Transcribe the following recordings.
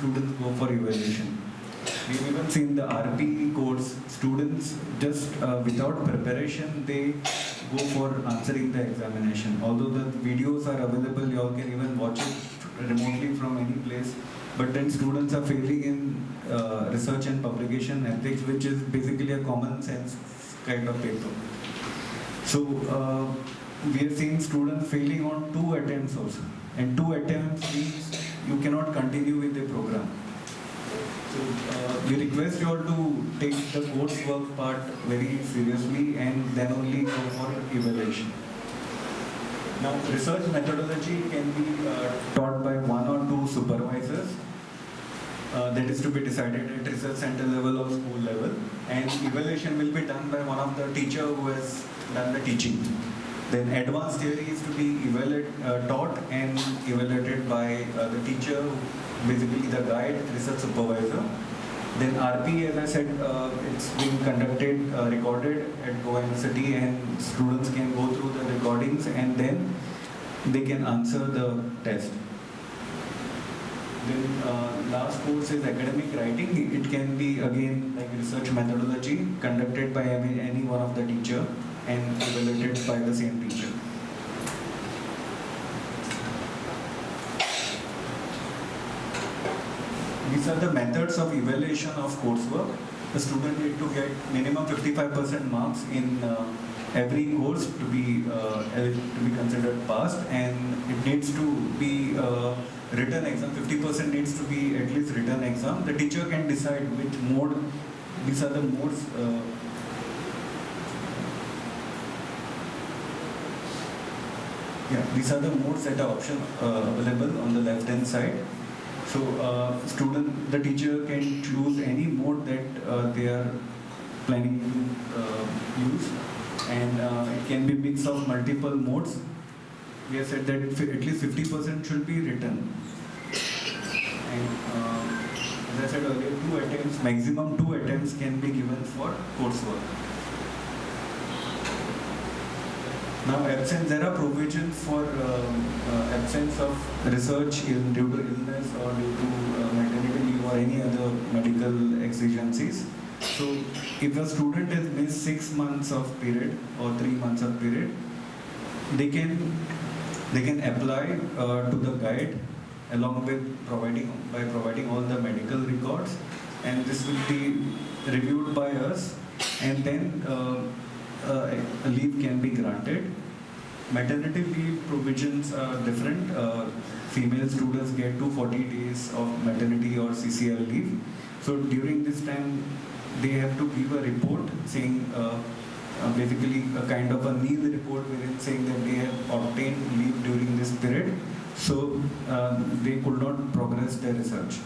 students go for evaluation. We've even seen the RP course, students just without preparation, they go for answering the examination. Although the videos are available, you all can even watch it remotely from any place. But then students are failing in research and publication ethics, which is basically a common sense kind of paper. So we are seeing students failing on 2 attempts also. And 2 attempts means you cannot continue with the program. So we request you all to take the coursework part very seriously and then only go for evaluation. Now, research methodology can be taught by 1 or 2 supervisors. That is to be decided at research center level or school level. And evaluation will be done by one of the teacher who has done the teaching. Then advanced theory is to be taught and evaluated by the teacher, basically the guide, research supervisor. Then RP, as I said, it's being conducted, recorded at Goa University, and students can go through the recordings and then they can answer the test. Then last course is academic writing. It can be again like research methodology conducted by any one of the teacher and evaluated by the same teacher. These are the methods of evaluation of coursework. The student need to get minimum 55% marks in every course to be considered passed, and it needs to be written exam. 50% needs to be at least written exam. The teacher can decide which mode. These are the modes. These are the modes that are available on the left hand side. So the teacher can choose any mode that they are planning to use, and it can be mix of multiple modes. We have said that at least 50% should be written. And as I said earlier, 2 attempts, maximum 2 attempts can be given for coursework. Now, absence, there are provisions for absence of research due to illness or due to maternity leave or any other medical exigencies. So, if a student has missed 6 months of period or 3 months of period, they can apply to the guide along with providing all the medical records, and this will be reviewed by us, and then a leave can be granted. Maternity leave provisions are different. Female students get 240 days of maternity or CCL leave. So during this time, they have to give a report saying, basically a kind of a NEEL report wherein saying that they have obtained leave during this period. So they could not progress their research.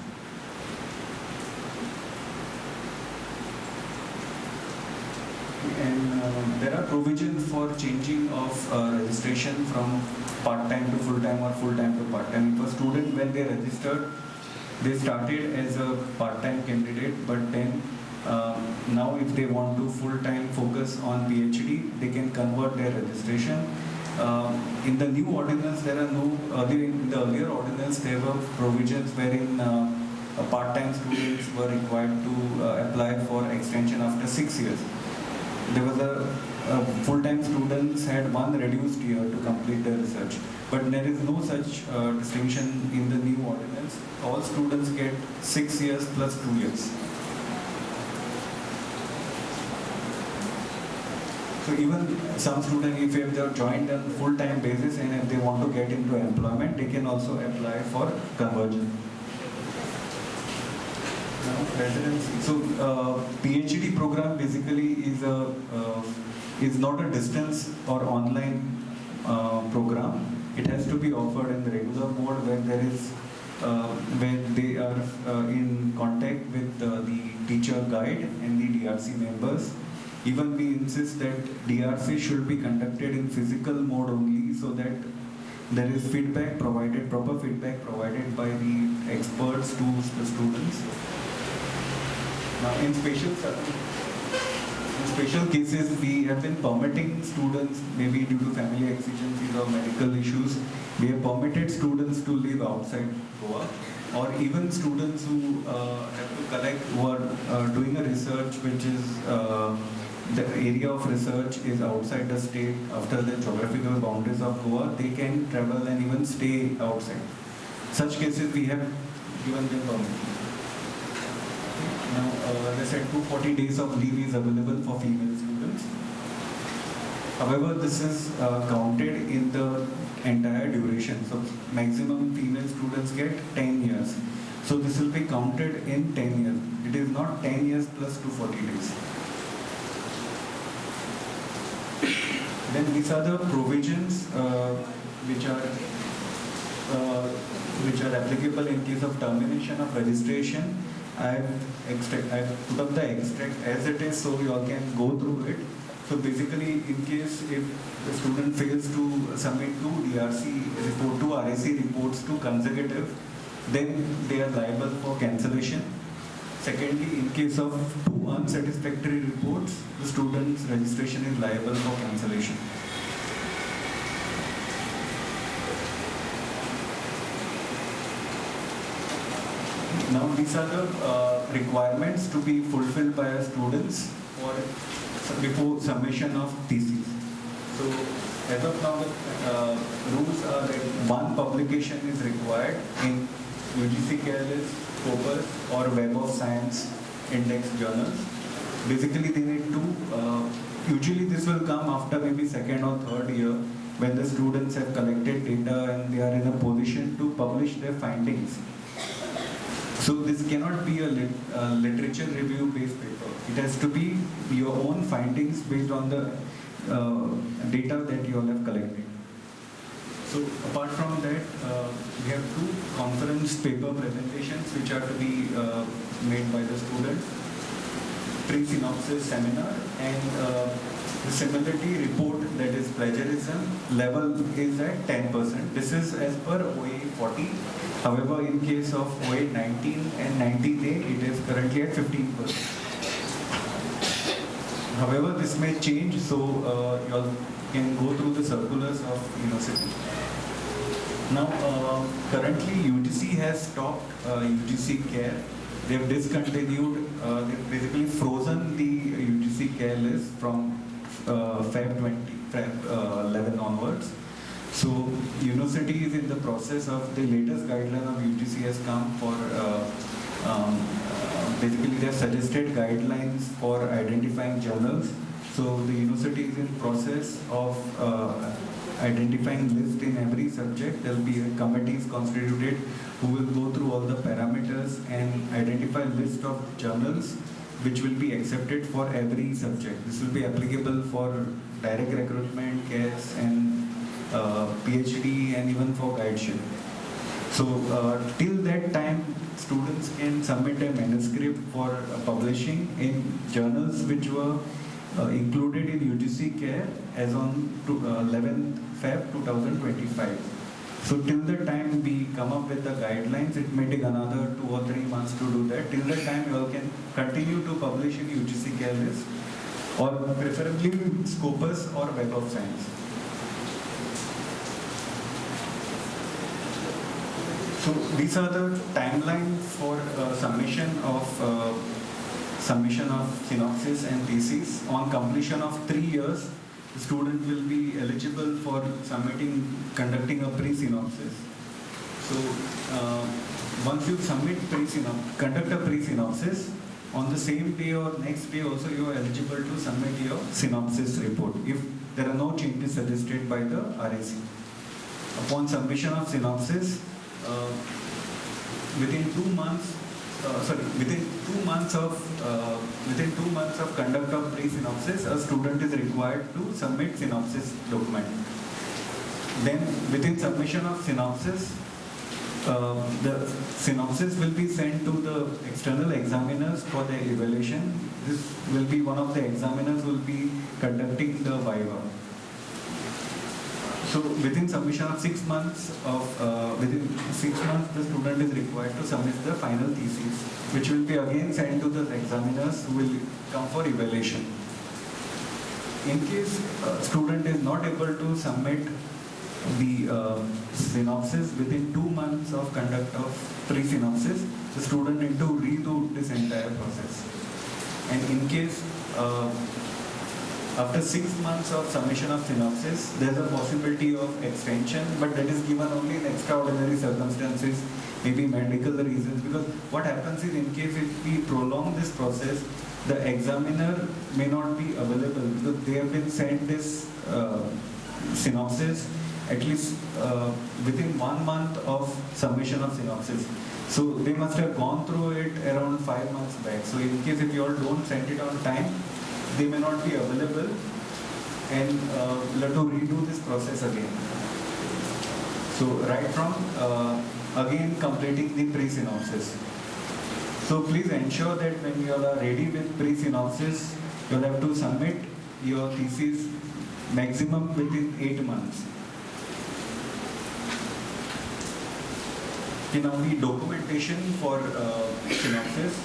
And there are provisions for changing of registration from part-time to full-time or full-time to part-time. If a student, when they registered, they started as a part-time candidate, but then now if they want to full-time focus on PhD, they can convert their registration. In the new ordinance, there are no, in the earlier ordinance, there were provisions wherein part-time students were required to apply for extension after 6 years. There was a full-time students had 1 reduced year to complete their research, but there is no such distinction in the new ordinance. All students get 6 years plus 2 years. So even some students, if they have joined on full-time basis and if they want to get into employment, they can also apply for conversion. Residency. So PhD program basically is not a distance or online program. It has to be offered in the regular mode when there is when they are in contact with the teacher guide and the DRC members. Even we insist that DRC should be conducted in physical mode only, so that there is feedback provided, proper feedback provided by the experts to the students. Now, in special cases, we have been permitting students, maybe due to family exigencies or medical issues, we have permitted students to live outside Goa. or even students who have to collect, who are doing a research which is the area of research is outside the state after the geographical boundaries of Goa, they can travel and even stay outside. Such cases we have given them permission. Now, as I said, 240 days of leave is available for female students. However, this is counted in the entire duration. So, maximum female students get 10 years. So, this will be counted in 10 years. It is not 10 years plus 240 days. Then these are the provisions which are applicable in case of termination of registration. I have put up the extract as it is, so you all can go through it. So basically, in case if the student fails to submit two DRC report, two RAC reports to consecutive, then they are liable for cancellation. Secondly, in case of two unsatisfactory reports, the student's registration is liable for cancellation. Now, these are the requirements to be fulfilled by our students before submission of thesis. So, as of now, the rules are that one publication is required in UGC Careless, Scopus or Web of Science index journals. Basically, they need to, usually this will come after maybe second or third year when the students have collected data and they are in a position to publish their findings. So this cannot be a literature review based paper. It has to be your own findings based on the data that you all have collected. So apart from that, we have two conference paper presentations which are to be made by the students. Pre-synopsis seminar and the similarity report, that is plagiarism level, is at 10%. This is as per OA 40. However, in case of OA 19 and 19A, it is currently at 15%. However, this may change, so you all can go through the circulars of university. Now, currently UGC has stopped UGC Care. They have discontinued, they've basically frozen the UGC Care list from Feb 11 onwards. So, university is in the process of, the latest guideline of UGC has come for, basically they have suggested guidelines for identifying journals. So, the university is in process of identifying list in every subject. There will be committees constituted who will go through all the parameters and identify a list of journals which will be accepted for every subject. This will be applicable for direct recruitment, CAS and PhD and even for guideship. So till that time, students can submit a manuscript for publishing in journals which were included in UGC Care as on 11th Feb 2025. So till the time we come up with the guidelines, it may take another 2 or 3 months to do that. Till the time you all can continue to publish in UGC Care list or preferably Scopus or Web of Science. So these are the timelines for submission of synopsis and thesis. On completion of 3 years, the student will be eligible for conducting a pre-synopsis. So once you conduct a pre-synopsis, on the same day or next day also you are eligible to submit your synopsis report if there are no changes suggested by the RAC. Upon submission of synopsis, within 2 months of conduct of pre-synopsis, a student is required to submit synopsis document. Then within submission of synopsis, the synopsis will be sent to the external examiners for their evaluation. This will be one of the examiners who will be conducting the viva. So within submission of 6 months, the student is required to submit the final thesis, which will be again sent to the examiners who will come for evaluation. In case student is not able to submit the synopsis, within 2 months of conduct of pre-synopsis, the student need to redo this entire process. And in case after 6 months of submission of synopsis, there is a possibility of extension, but that is given only in extraordinary circumstances, maybe medical reasons. Because what happens is, in case if we prolong this process, the examiner may not be available because they have been sent this synopsis at least within 1 month of submission of synopsis. So they must have gone through it around 5 months back. So in case if you all don't send it on time, they may not be available, and we'll have to redo this process again. So right from again completing the pre-synopsis. So please ensure that when you all are ready with pre-synopsis, you'll have to submit your thesis maximum within 8 months. Now the documentation for synopsis.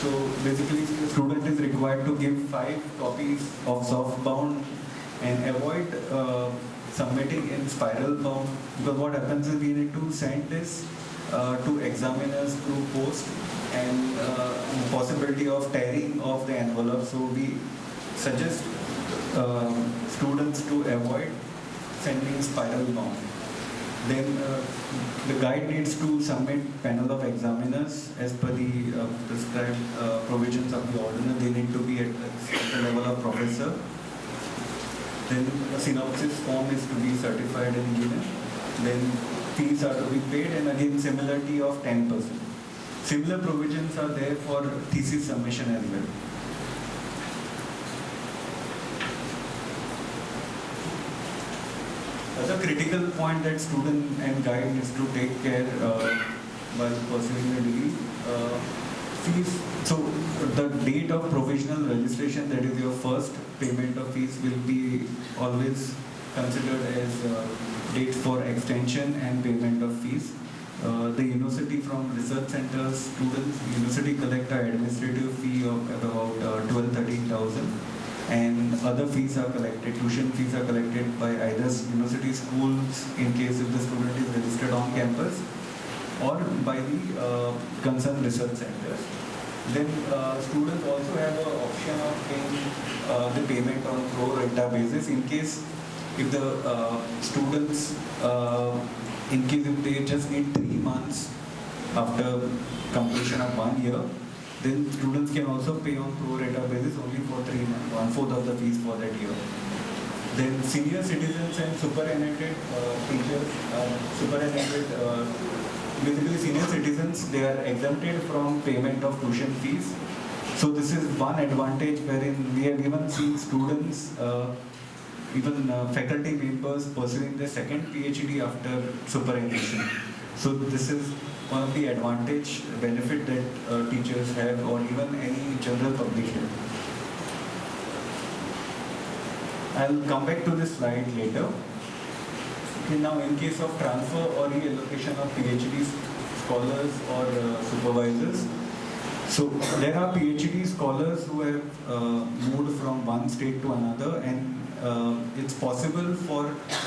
So basically, the student is required to give 5 copies of soft bound and avoid submitting in spiral bound, because what happens is we need to send this to examiners through post, and possibility of tearing of the envelope. So we suggest students to avoid sending spiral bound. Then the guide needs to submit panel of examiners as per the prescribed provisions of the ordinance. They need to be at the level of professor. Then a synopsis form is to be certified and given. Then fees are to be paid, and again similarity of 10%. Similar provisions are there for thesis submission as well. Another critical point that student and guide needs to take care while pursuing the degree, fees. So the date of provisional registration, that is your first payment of fees, will be always considered as date for extension and payment of fees. The university from research centers, students, university collect an administrative fee of about 12-13,000. And other fees are collected, tuition fees are collected by either university schools in case if the student is registered on campus, or by the concerned research centers. Then students also have an option of paying the payment on pro rata basis in case if the students, in case if they just need 3 months after completion of 1 year, then students can also pay on pro rata basis only for 3 months, 1/4 of the fees for that year. Then senior citizens and superannuated teachers, basically senior citizens, they are exempted from payment of tuition fees. So this is one advantage wherein we have even seen students, even faculty members pursuing their second PhD after superannuation. So this is one of the advantage, benefit that teachers have, or even any general public have. I'll come back to this slide later. Okay, now in case of transfer or reallocation of PhD scholars or supervisors, so there are PhD scholars who have moved from one state to another, and it's possible for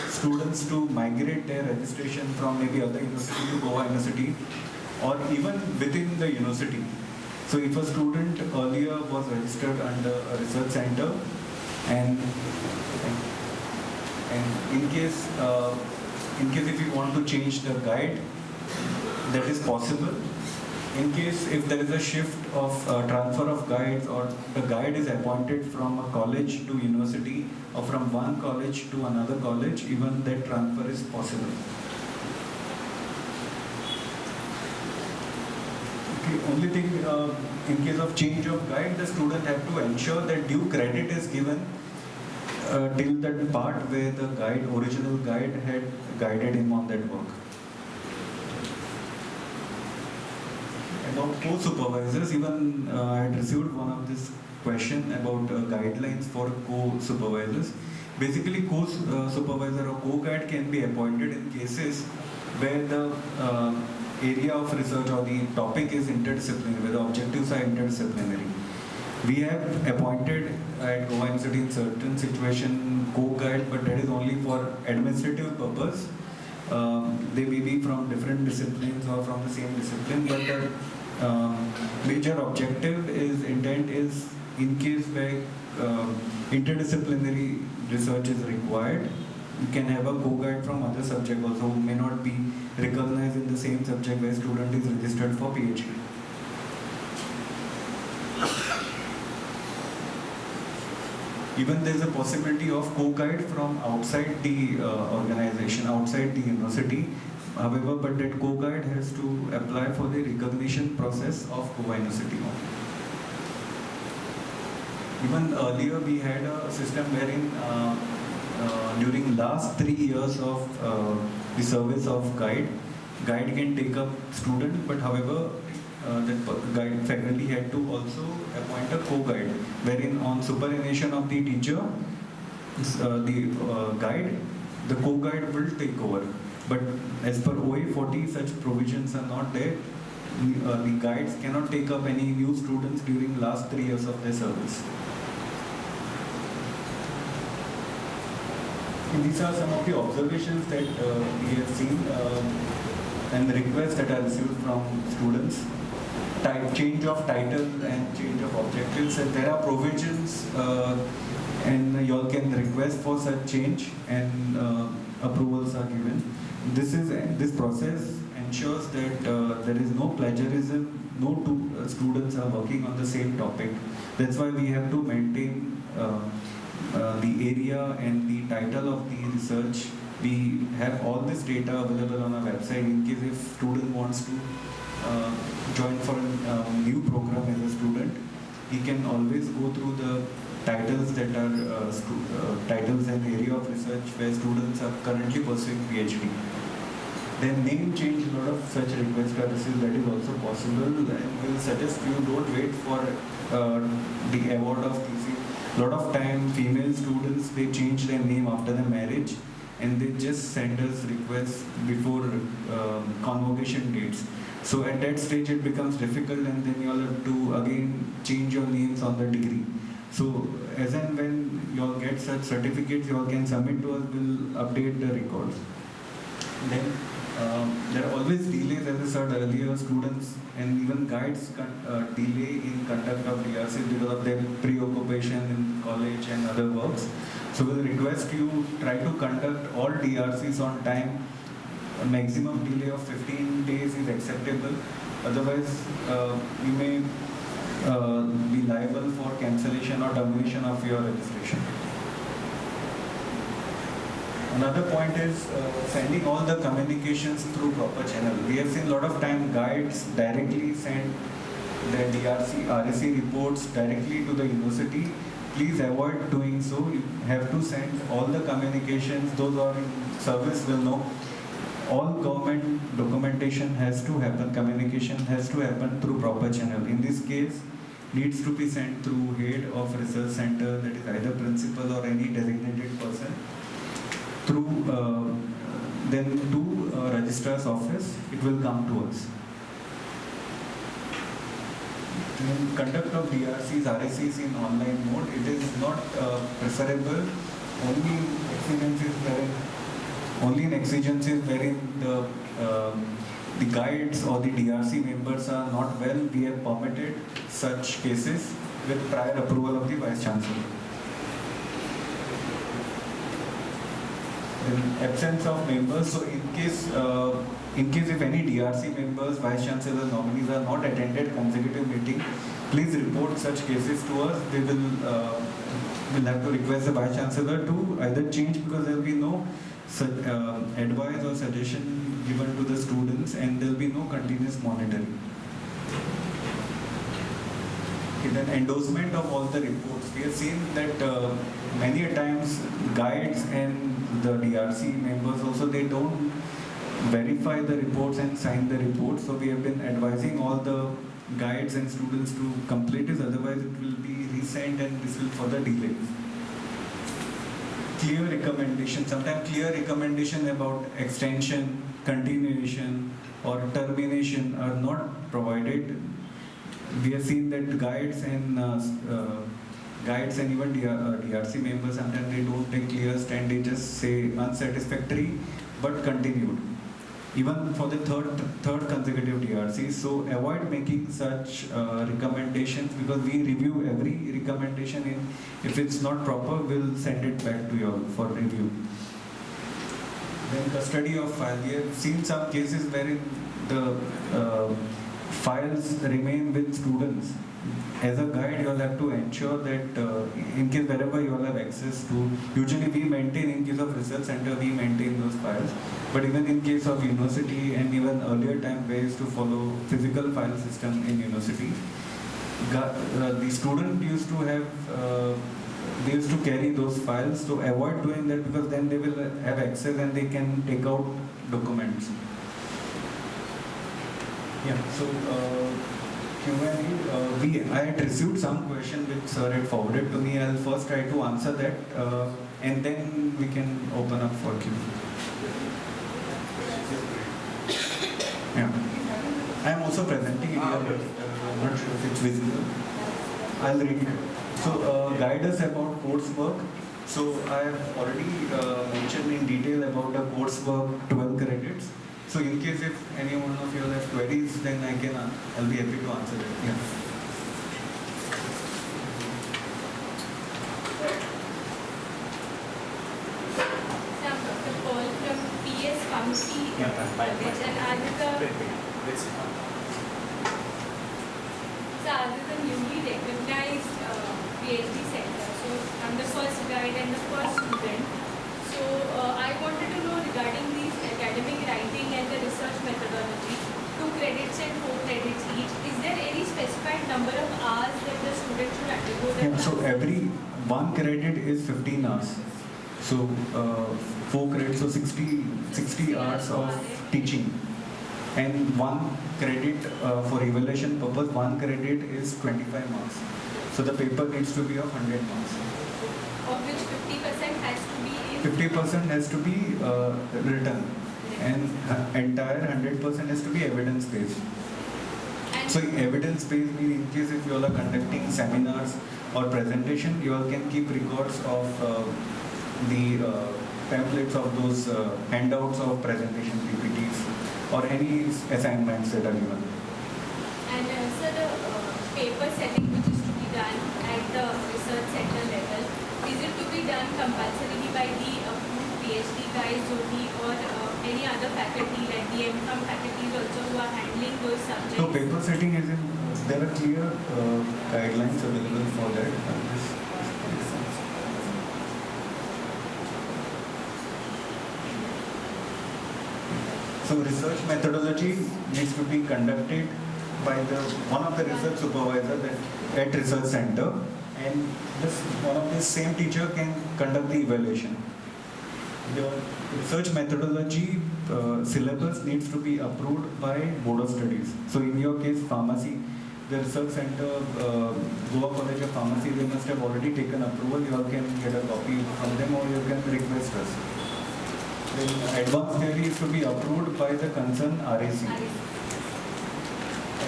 students to migrate their registration from maybe other university to Goa University, or even within the university. So if a student earlier was registered under a research center, and in case if you want to change the guide, that is possible. In case if there is a shift of transfer of guides, or the guide is appointed from a college to university, or from one college to another college, even that transfer is possible. Okay, only thing, in case of change of guide, the student have to ensure that due credit is given till that part where the original guide had guided him on that work. About co-supervisors, even I had received one of this question about guidelines for co-supervisors. Basically, co-supervisor or co-guide can be appointed in cases where the area of research or the topic is interdisciplinary, where the objectives are interdisciplinary. We have appointed at Goa University in certain situation co-guide, but that is only for administrative purpose. They may be from different disciplines or from the same discipline, but the major objective is intent is in case where interdisciplinary research is required, you can have a co-guide from other subject also who may not be recognized in the same subject where student is registered for PhD. Even there is a possibility of co-guide from outside the organization, outside the university. However, but that co-guide has to apply for the recognition process of Goa University. Even earlier we had a system wherein during last 3 years of the service of guide can take up student, but however that guide faculty had to also appoint a co-guide, wherein on superannuation of the teacher, the guide, the co-guide will take over. But as per OA 40, such provisions are not there. The guides cannot take up any new students during last 3 years of their service. And these are some of the observations that we have seen and the requests that are received from students. Change of title and change of objectives, and there are provisions and you all can request for such change and approvals are given. This process ensures that there is no plagiarism, no two students are working on the same topic. That's why we have to maintain the area and the title of the research. We have all this data available on our website in case if student wants to join for a new program as a student, he can always go through the titles that are titles and area of research where students are currently pursuing PhD. Then name change, a lot of such requests are received, that is also possible, and we will suggest you don't wait for the award of thesis. A lot of time female students, they change their name after the marriage and they just send us requests before convocation dates. So at that stage it becomes difficult and then you all have to again change your names on the degree. So as and when you all get such certificates, you all can submit to us, we'll update the records. Then there are always delays, as I said earlier, students and even guides delay in conduct of DRC because of their preoccupation in college and other works. So we'll request you try to conduct all DRCs on time. A maximum delay of 15 days is acceptable. Otherwise, you may be liable for cancellation or termination of your registration. Another point is sending all the communications through proper channel. We have seen a lot of time guides directly send their DRC, RSC reports directly to the university. Please avoid doing so. You have to send all the communications. Those who are in service will know. All government documentation has to happen, communication has to happen through proper channel. In this case, needs to be sent through head of research center, that is either principal or any designated person, through then to registrar's office. It will come to us. In conduct of DRCs, RSCs in online mode, it is not preferable. Only in exigencies wherein the guides or the DRC members are not well, we have permitted such cases with prior approval of the Vice Chancellor. In absence of members, so in case if any DRC members, Vice Chancellor nominees are not attended consecutive meeting, please report such cases to us. They will have to request the Vice Chancellor to either change, because there will be no advice or suggestion given to the students and there will be no continuous monitoring. Then endorsement of all the reports. We have seen that many a times guides and the DRC members also, they don't verify the reports and sign the reports. So we have been advising all the guides and students to complete this, otherwise it will be resent and this will further delay. Clear recommendation, sometimes clear recommendation about extension, continuation or termination are not provided. we have seen that guides and even DRC members, sometimes they don't take clear stand, they just say unsatisfactory but continued. Even for the third consecutive DRC, so avoid making such recommendations, because we review every recommendation. If it's not proper, we'll send it back to you all for review. Then custody of file. We have seen some cases wherein the files remain with students. As a guide, you all have to ensure that in case wherever you all have access to, usually we maintain, in case of research center, we maintain those files. But even in case of university and even earlier time ways to follow physical file system in university, the student used to have, they used to carry those files. So avoid doing that, because then they will have access and they can take out documents. Yeah, so Q&A, I had received some question which sir had forwarded to me. I'll first try to answer that and then we can open up for Q&A. Yeah. I am also presenting it here, but I'm not sure if it's visible. I'll read it. So, guide us about coursework. So, I have already mentioned in detail about the coursework 12 credits. So, in case if any one of you have queries, then I'll be happy to answer it. Yeah. So other than newly recognized PhD center, so I'm the first guide and the first student. So I wanted to know regarding these academic writing and the research methodology, 2 credits and 4 credits each. Is there any specified number of hours that the student should undergo? Yeah, so every 1 credit is 15 hours. So 4 credits, so 60 hours of teaching. And 1 credit for evaluation purpose, 1 credit is 25 marks. So the paper needs to be of 100 marks. Of which 50% has to be 50% has to be written, and entire 100% has to be evidence-based. So evidence-based means in case if you all are conducting seminars or presentation, you all can keep records of the templates of those handouts of presentation PPTs or any assignments that are given. And so the paper setting which is to be done at the research center level, is it to be done compulsorily by the approved PhD guys only, or any other faculty like the M.Com faculties also who are handling those subjects? So paper setting is in, there are clear guidelines available for that. So research methodology needs to be conducted by one of the research supervisors at research center, and one of the same teacher can conduct the evaluation. The research methodology syllabus needs to be approved by Board of Studies. So in your case, pharmacy, the research center, Goa College of Pharmacy, they must have already taken approval. You all can get a copy from them or you can request us. Then advanced theory is to be approved by the concerned RAC.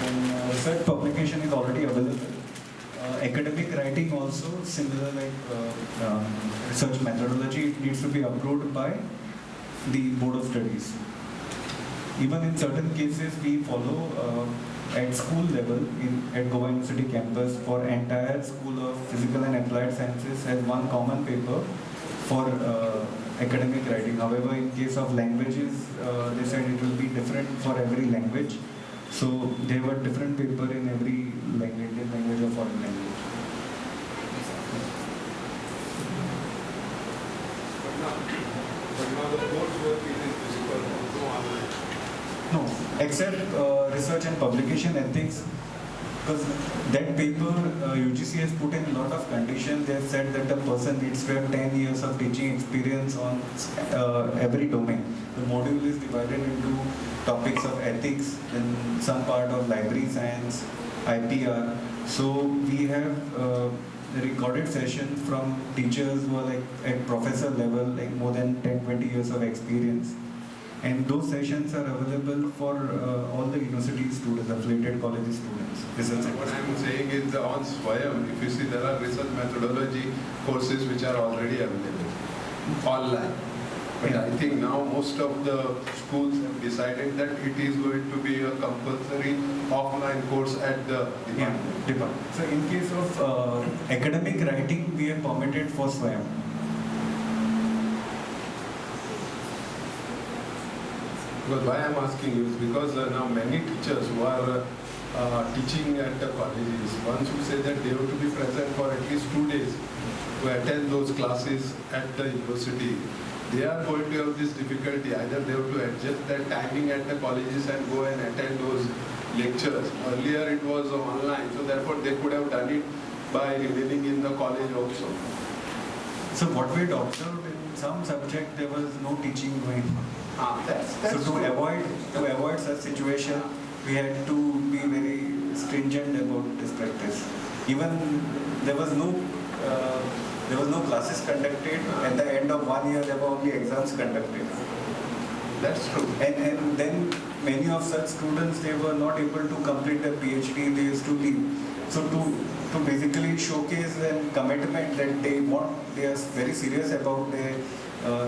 And research publication is already available. Academic writing also similar like research methodology, it needs to be approved by the Board of Studies. Even in certain cases we follow at school level at Goa University campus for entire School of Physical and Applied Sciences has one common paper for academic writing. However, in case of languages, they said it will be different for every language. So there were different paper in every language, Indian language or foreign language. But now the coursework is physical, no online. No, except research and publication ethics, because that paper UGC has put in a lot of conditions. They have said that the person needs to have 10 years of teaching experience on every domain. The module is divided into topics of ethics, then some part of library science, IPR. So we have recorded sessions from teachers who are like at professor level, like more than 10-20 years of experience. And those sessions are available for all the university students, affiliated college students. What I'm saying is on Swayam, if you see, there are research methodology courses which are already available online. But I think now most of the schools have decided that it is going to be a compulsory offline course at the department. So in case of academic writing, we are permitted for Swayam. Because why I'm asking you is because now many teachers who are teaching at the colleges, once you say that they have to be present for at least 2 days to attend those classes at the university, they are going to have this difficulty. Either they have to adjust their timing at the colleges and go and attend those lectures. Earlier it was online, so therefore they could have done it by remaining in the college also. So what we had observed in some subject, there was no teaching going on. That's So to avoid such situation, we had to be very stringent about this practice. Even there was no classes conducted. At the end of 1 year, there were only exams conducted. That's true. And then many of such students, they were not able to complete their PhD. They used to leave. So to basically showcase and commitment that they are very serious about their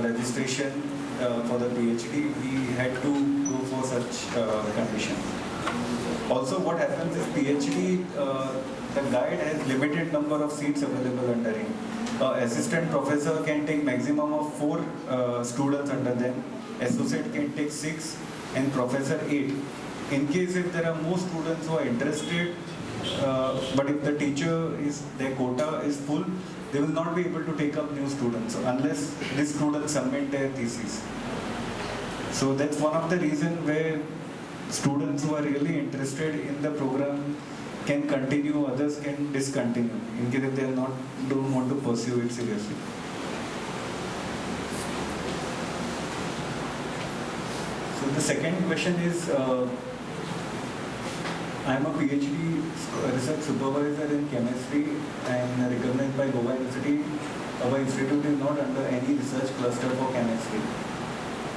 registration for the PhD, we had to go for such condition. Also, what happens is PhD, the guide has limited number of seats available under him. Assistant professor can take maximum of 4 students under them. Associate can take 6 and professor 8. In case if there are more students who are interested, but if the their quota is full, they will not be able to take up new students unless these students submit their thesis. So that's one of the reasons where students who are really interested in the program can continue, others can discontinue in case if they don't want to pursue it seriously. So the second question is, I am a PhD research supervisor in chemistry and recognized by Goa University. Our institute is not under any research cluster for chemistry.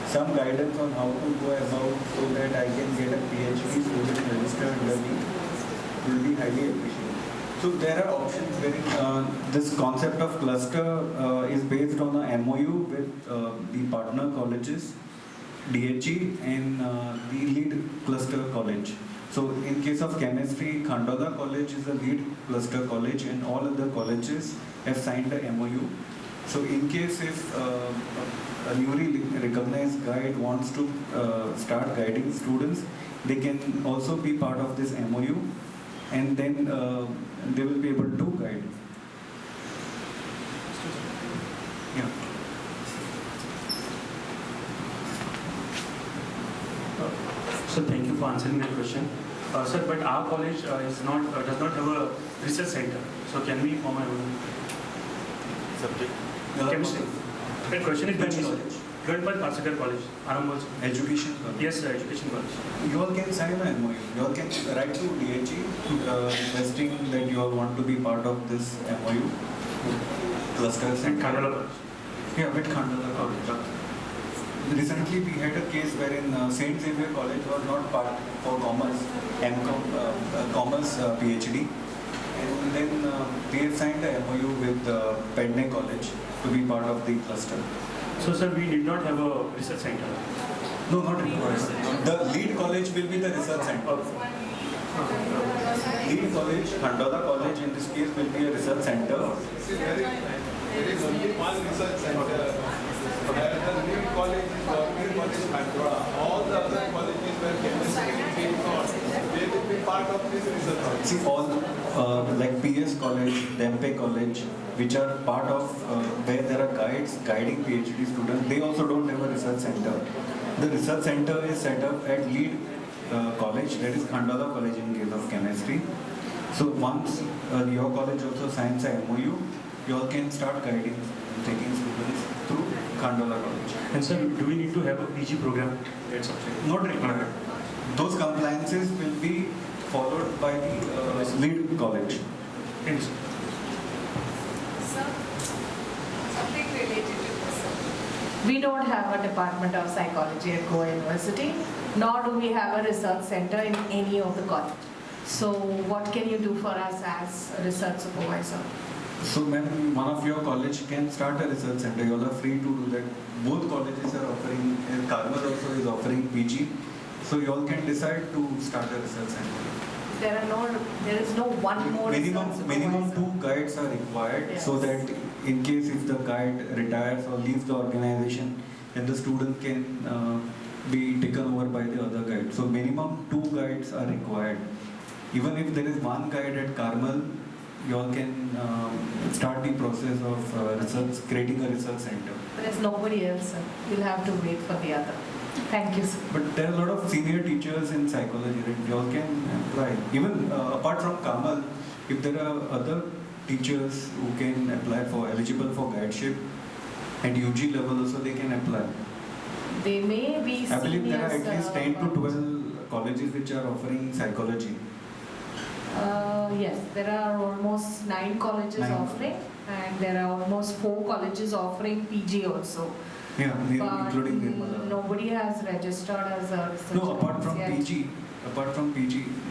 Some guidance on how to go about so that I can get a PhD student registered under me will be highly appreciated. So there are options wherein this concept of cluster is based on a MOU with the partner colleges, DHE and the lead cluster college. So in case of chemistry, Khandola College is the lead cluster college and all other colleges have signed a MOU. So in case if a newly recognized guide wants to start guiding students, they can also be part of this MOU and then they will be able to guide. Yeah. So thank you for answering that question. Sir, but our college does not have a research center. So can we form our own subject? Chemistry. The question is Which college? Government Parsakar College, Arambol. Education college. Yes, sir, education college. You all can sign an MOU. You all can write to DHE requesting that you all want to be part of this MOU. Cluster And center. Khandola College. Yeah, with Khandola College. Recently, we had a case wherein Saint Xavier College was not part for commerce, commerce PhD, and then they have signed a MOU with Pedne College to be part of the cluster. So, sir, we did not have a research center. No, not required. The lead college will be the research center. Lead college, Khandola College in this case will be a research center. There is only one research center. The new college is Government College Mandal. All the other colleges where chemistry is being taught, they will be part of this research. See, all like PS College, Dempe College, which are part of where there are guides guiding PhD students, they also don't have a research center. The research center is set up at lead college, that is Khandola College in case of chemistry. So once your college also signs a MOU, you all can start guiding and taking students through Khandola College. And sir, do we need to have a PG program at subject? Not required. Those compliances will be followed by the lead college. Thank you, sir. Sir, something related to this. We don't have a department of psychology at Goa University, nor do we have a research center in any of the college. So what can you do for us as a research supervisor? So ma'am, one of your college can start a research center. You all are free to do that. Both colleges are offering, and Carmel also is offering PG. So you all can decide to start a research center. There is no one more research Minimum supervisor. 2 guides are required, Yes. so that in case if the guide retires or leaves the organization, then the student can be taken over by the other guide. So minimum 2 guides are required. Even if there is one guide at Carmel, you all can start the process of research, creating a research center. There is nobody else, sir. You'll have to wait for the other. Thank you, sir. But there are a lot of senior teachers in psychology, right? You all can apply. Even apart from Carmel, if there are other teachers who can apply for, eligible for guideship at UG level also, they can apply. They may be seniors. I believe there are at least 10 to 12 colleges which are offering psychology. Yes, there are almost 9 colleges 9. offering, and there are almost 4 colleges offering PG also. Yeah, But including Nirmala. nobody has registered as a research. No, apart from yet. PG,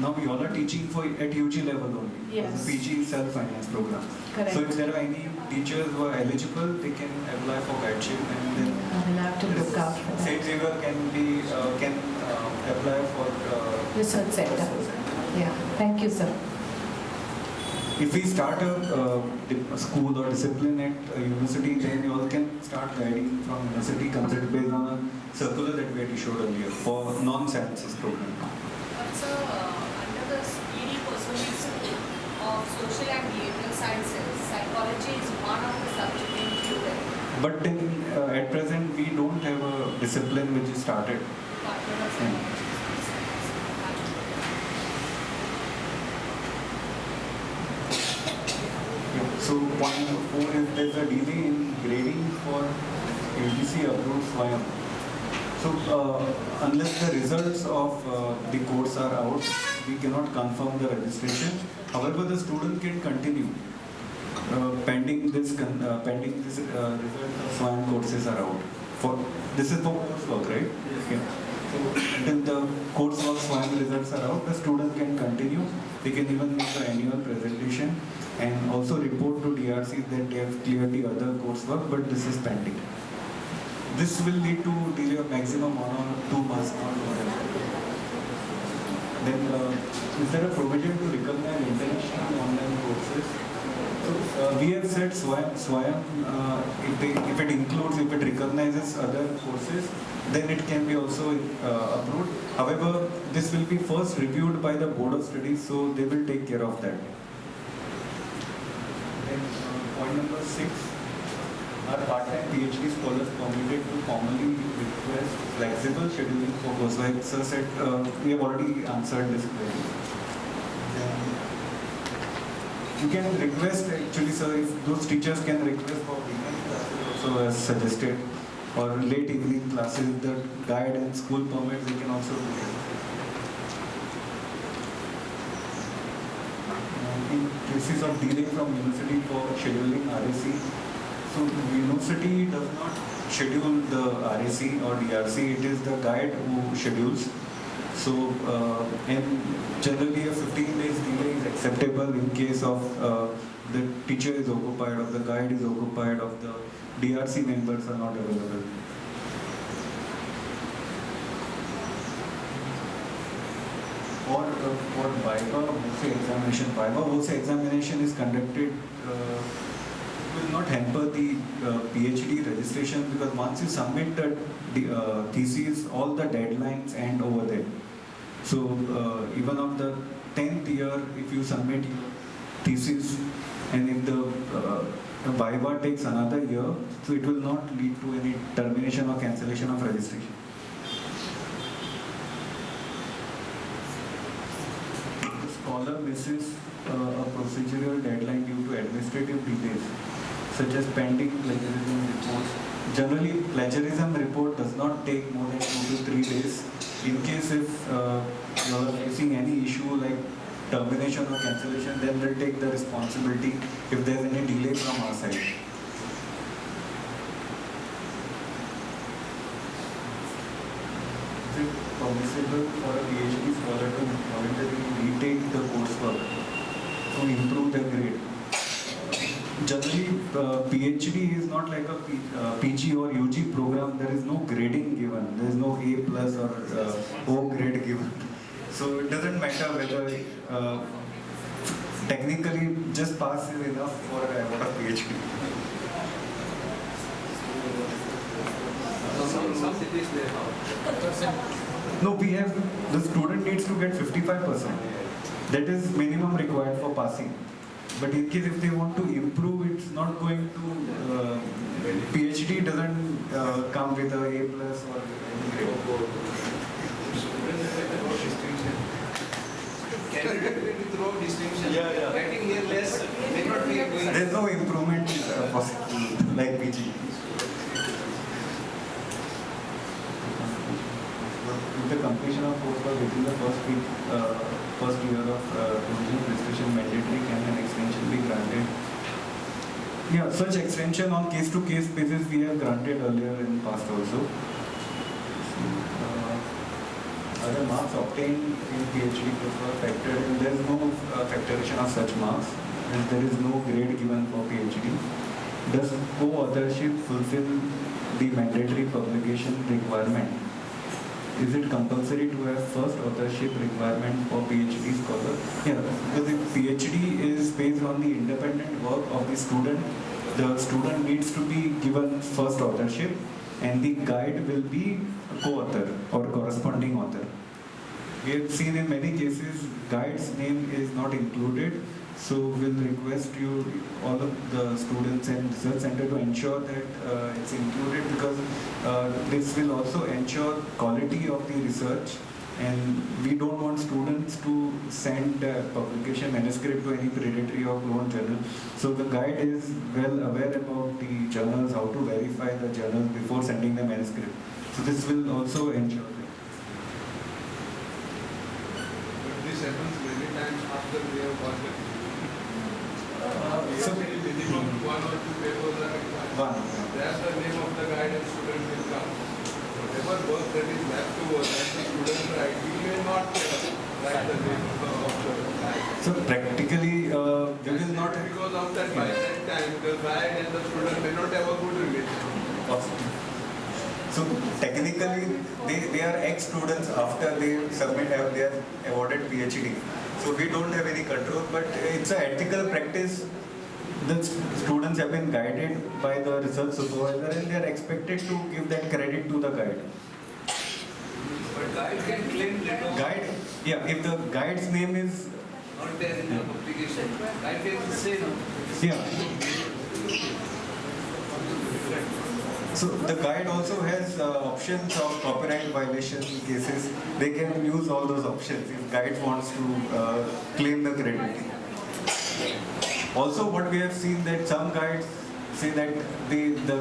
now you all are teaching for at UG level only. Yes. The PG is self-finance program. Correct. So if there are any teachers who are eligible, they can apply for guideship, and then We'll have to look out for that. St. Xavier can apply for Research center. research center. Yeah, thank you, sir. If we start a school or discipline at a university, then you all can start guiding from university concept based on a circular that we had issued earlier for non-sciences program. Also, under the ED pursuit of social and behavioral sciences, psychology is one of the subjects included. But then at present we don't have a discipline which is started. Department of Psychology. So point number 4 is there's a delay in grading for UGC approved SWAYAM. So unless the results of the course are out, we cannot confirm the registration. However, the student can continue pending this result of SWAYAM courses are out. This is for coursework, right? Yes. So until the coursework SWAYAM results are out, the student can continue. They can even make the annual presentation and also report to DRC that they have cleared the other coursework, but this is pending. This will lead to delay of maximum 1 or 2 months, not more than that. Then, is there a provision to recognize international online courses? So, we have said SWAYAM, if it recognizes other courses, then it can be also approved. However, this will be first reviewed by the Board of Studies, so they will take care of that. Then, point number 6, are part-time PhD scholars permitted to formally request flexible scheduling for course? Like Sir said, we have already answered this query. You can request, actually, sir, if those teachers can request for weekend classes also as suggested, or late evening classes, if the guide and school permits, they can also do it. In cases of delay from university for scheduling RAC, so the university does not schedule the RAC or DRC, it is the guide who schedules. So, and generally a 15 days delay is acceptable in case of the teacher is occupied, or the guide is occupied, or the DRC members are not available. Or for Viva VOCE examination. Viva VOCE examination is conducted, will not hamper the PhD registration, because once you submit the thesis, all the deadlines end over there. So even of the 10th year, if you submit your thesis, and if the Viva takes another year, so it will not lead to any termination or cancellation of registration. The scholar misses a procedural deadline due to administrative delays, such as pending plagiarism reports. Generally, plagiarism report does not take more than 2 to 3 days. In case if you are facing any issue like termination or cancellation, then they'll take the responsibility if there's any delay from our side. permissible for a PhD scholar to voluntarily retake the coursework to improve their grade. Generally, PhD is not like a PG or UG program. There is no grading given. There is no A plus or O grade given. So it doesn't matter whether technically just pass is enough for a PhD. Some cities they have. No, we have, the student needs to get 55%. That is minimum required for passing. But in case if they want to improve, it's not going to, PhD doesn't come with a A plus or any grade. Candidate throw distinction. Yeah. Getting here less may not be going. There's no improvement possible like PG. With the completion of coursework within the first year of provisional registration mandatory, can an extension be granted? Yeah, such extension on case-to-case basis we have granted earlier in past also. Are the marks obtained in PhD coursework factored in? There is no factorization of such marks, and there is no grade given for PhD. Does co-authorship fulfill the mandatory publication requirement? Is it compulsory to have first authorship requirement for PhD scholar? Yeah, because the PhD is based on the independent work of the student needs to be given first authorship, and the guide will be a co-author or corresponding author. We have seen in many cases guide's name is not included, so we'll request you, all of the students and research center, to ensure that it's included, because this will also ensure quality of the research, and we don't want students to send publication manuscript to any predatory or cloned journal. So the guide is well aware about the journals, how to verify the journals before sending the manuscript. So this will also ensure that. But this happens many times after we have got the So, minimum one or two papers are required. That's the name of the guide and student will come. Whatever work that is left over that the student write, we may not write the name of the guide. So practically, we will not. Because of that, by that time, the guide and the student may not have a good relation. So technically, they are ex-students after they submit their awarded PhD. So we don't have any control, but it's an ethical practice. The students have been guided by the research supervisor, and they are expected to give that credit to the guide. But guide can claim later. Guide, yeah, if the guide's name is, Not there in the publication. Guide can say no. yeah. So the guide also has options of copyright violation cases. They can use all those options if guide wants to claim the credit. Also, what we have seen that some guides say that the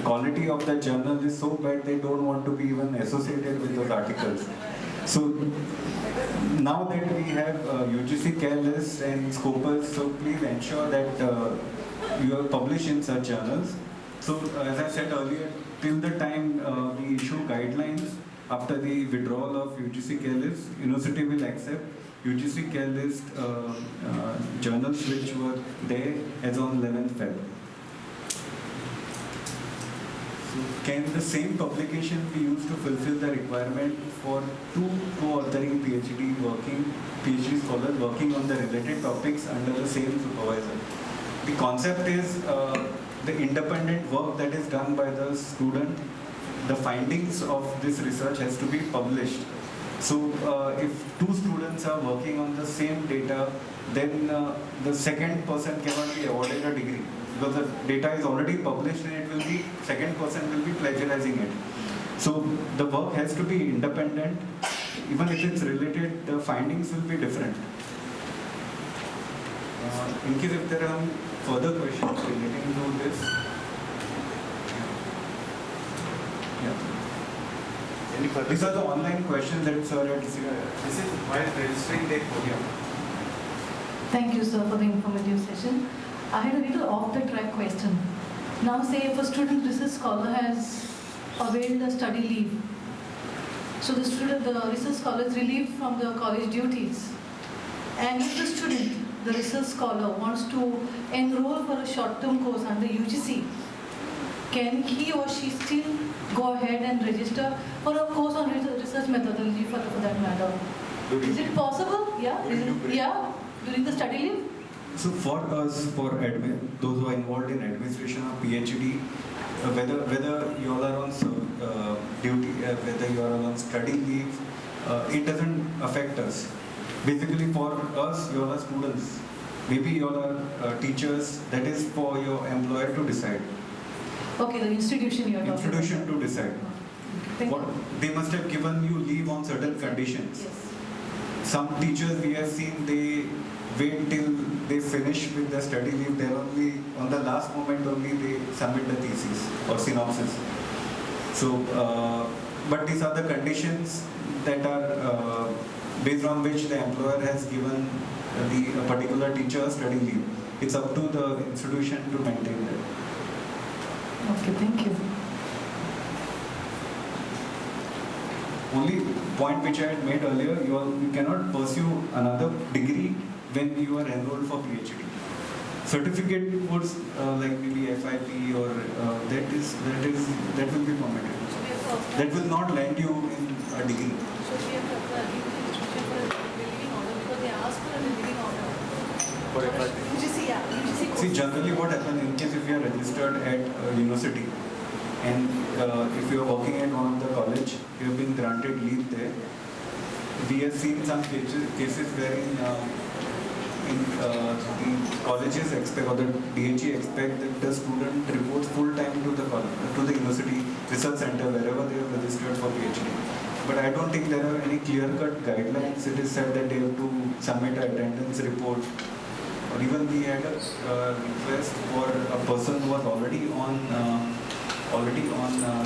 quality of the journal is so bad they don't want to be even associated with those articles. So now that we have UGC care list and scopus, so please ensure that you are published in such journals. So as I said earlier, till the time we issue guidelines, after the withdrawal of UGC care list, university will accept UGC care list journals which were there as on 11th Feb. So can the same publication be used to fulfill the requirement for two co-authoring PhD scholars working on the related topics under the same supervisor? The concept is the independent work that is done by the student, the findings of this research has to be published. So if two students are working on the same data, then the second person cannot be awarded a degree, because the data is already published and it will be, second person will be plagiarizing it. So the work has to be independent. Even if it's related, the findings will be different. In case if there are further questions relating to this. Yeah. These are the online questions that sir had received. This is while registering Decoded. Thank you, sir, for the informative session. I had a little off-the-track question. Now, say if a student research scholar has availed a study leave, So the student, the research scholar is relieved from the college duties. And if the student, the research scholar, wants to enroll for a short-term course under UGC, can he or she still go ahead and register for a course on research methodology for that matter? Is it possible? Yeah? Yeah? During the study leave? So for us, those who are involved in administration or PhD, whether you all are on duty, whether you are on study leave, it doesn't affect us. Basically for us, you all are students. Maybe you all are teachers. That is for your employer to decide. Okay, the institution you are talking about. Institution to decide. Thank you. They must have given you leave on certain conditions. Yes. Some teachers we have seen, they wait till they finish with the study leave. They're only, on the last moment only, they submit the thesis or synopsis. So, but these are the conditions that are based on which the employer has given the particular teacher study leave. It's up to the institution to maintain that. Okay, thank you. Only point which I had made earlier, you cannot pursue another degree when you are enrolled for PhD. Certificate course like maybe FIP or that will be permitted. That will not land you in a degree. So we have instruction for a relieving order because they asked for a relieving order. For FIP. UGC, yeah. UGC course. See, generally what happens in case if you are registered at a university and if you are working at one of the college, you have been granted leave there. We have seen some cases wherein the colleges expect or the DHE expect that the student reports full time to the university research center wherever they are registered for PhD. But I don't think there are any clear-cut guidelines. It is said that they have to submit an attendance report. Or even we had a request for a person who was already on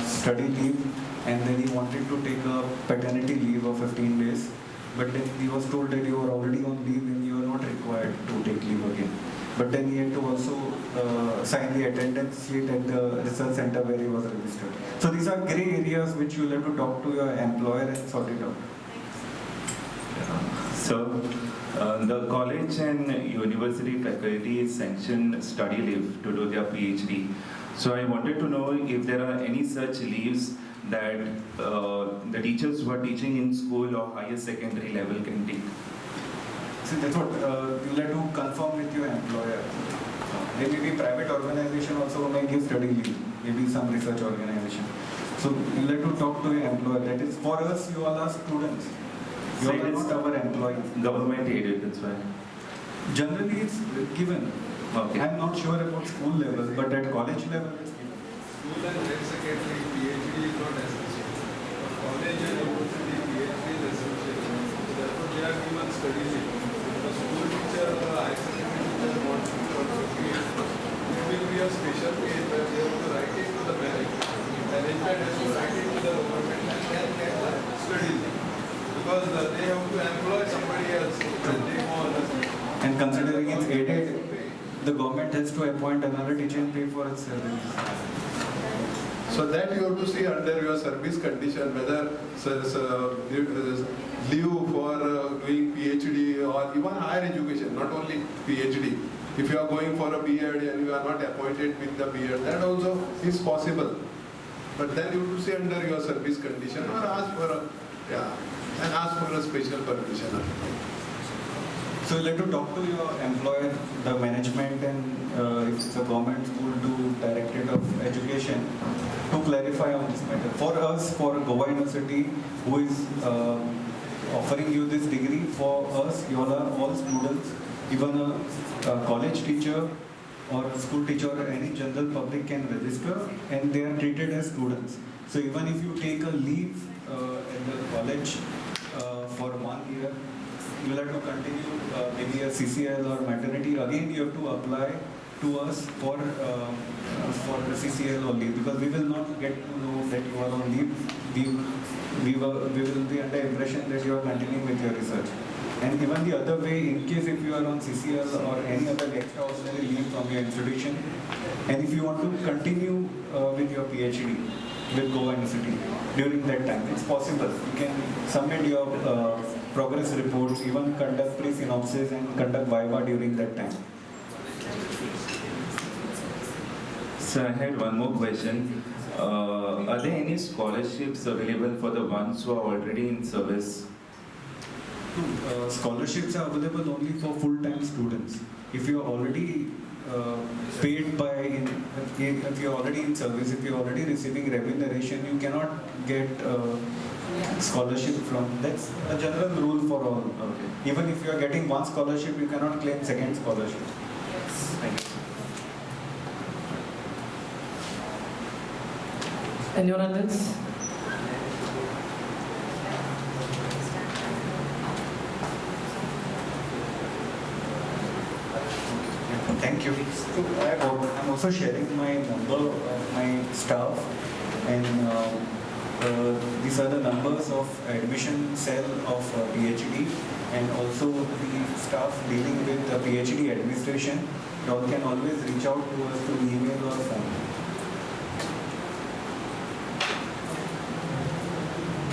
study leave, and then he wanted to take a paternity leave of 15 days. But then he was told that you are already on leave and you are not required to take leave again. But then he had to also sign the attendance sheet at the research center where he was registered. So these are grey areas which you will have to talk to your employer and sort it out. So, the college and university faculty sanction study leave to do their PhD. So I wanted to know if there are any such leaves that the teachers who are teaching in school or higher secondary level can take. See, that's what you'll have to confirm with your employer. There may be private organization also who may give study leave, maybe some research organization. So you'll have to talk to your employer. That is, for us, you all are students. You all are not our employee. Government aided, that's why. Generally, it's given. Okay. I'm not sure about school level, but at college level, it's given. School and head secretary PhD is not essential. College and university PhD is essential. So therefore they are given study leave. The school teacher or high secondary teacher wants to also PhD. It will be a special case where they have to write it to the management. Management has to write it to the government and then get the study leave. Because they have to employ somebody else and they go on a And considering it's aided, the government has to appoint another teacher and pay for its service. So that you have to see under your service condition whether leave for doing PhD or even higher education, not only PhD. If you are going for a B.Ed and you are not appointed with the B.Ed, that also is possible. But then you have to see under your service condition or ask for a special permission. So you'll have to talk to your employer, the management, and if it's a government school, to Directorate of Education to clarify on this matter. For us, for Goa University, who is offering you this degree, for us, you all are all students. Even a college teacher or a school teacher or any general public can register, and they are treated as students. So even if you take a leave at the college for 1 year, you will have to continue maybe a CCL or maternity. Again, you have to apply to us for the CCL or leave, because we will not get to know that you are on leave. We will be under impression that you are continuing with your research. And even the other way, in case if you are on CCL or any other extraordinary leave from your institution, and if you want to continue with your PhD, with Goa University during that time. It's possible. You can submit your progress reports, even conduct pre-synopsis and conduct viva during that time. So I had one more question. Are there any scholarships available for the ones who are already in service? Scholarships are available only for full-time students. If you're already paid by, if you're already in service, if you're already receiving remuneration, you cannot get scholarship from. That's a general rule for all. Okay. Even if you are getting one scholarship, you cannot claim second scholarship. Thank you. Anyone else? Thank you. So I'm also sharing my number of my staff, and these are the numbers of admission cell of PhD, and also the staff dealing with PhD administration. You all can always reach out to us through email or phone.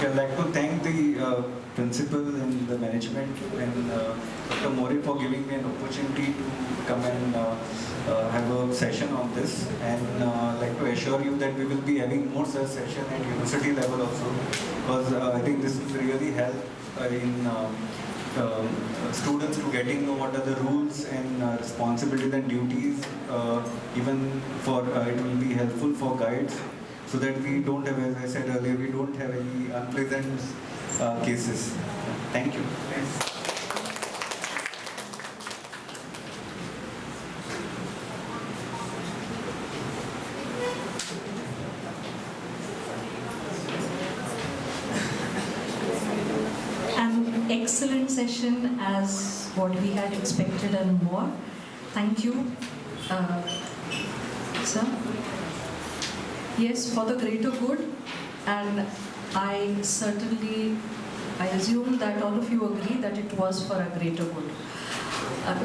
I'd like to thank the principal and the management and Dr. Mori for giving me an opportunity to come and have a session on this, and I'd like to assure you that we will be having more such sessions at university level also, because I think this will really help in students to getting know what are the rules and responsibilities and duties. Even for it will be helpful for guides, so that we don't have, as I said earlier, we don't have any unpleasant cases. Thank you. An excellent session as what we had expected and more. Thank you, sir. Yes, for the greater good, and I assume that all of you agree that it was for a greater good.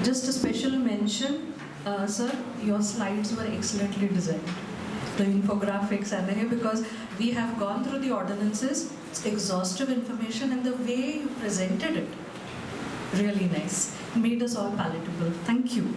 Just a special mention, sir, your slides were excellently designed. The infographics and because we have gone through the ordinances, it's exhaustive information, and the way you presented it, really nice. Made us all palatable. Thank you.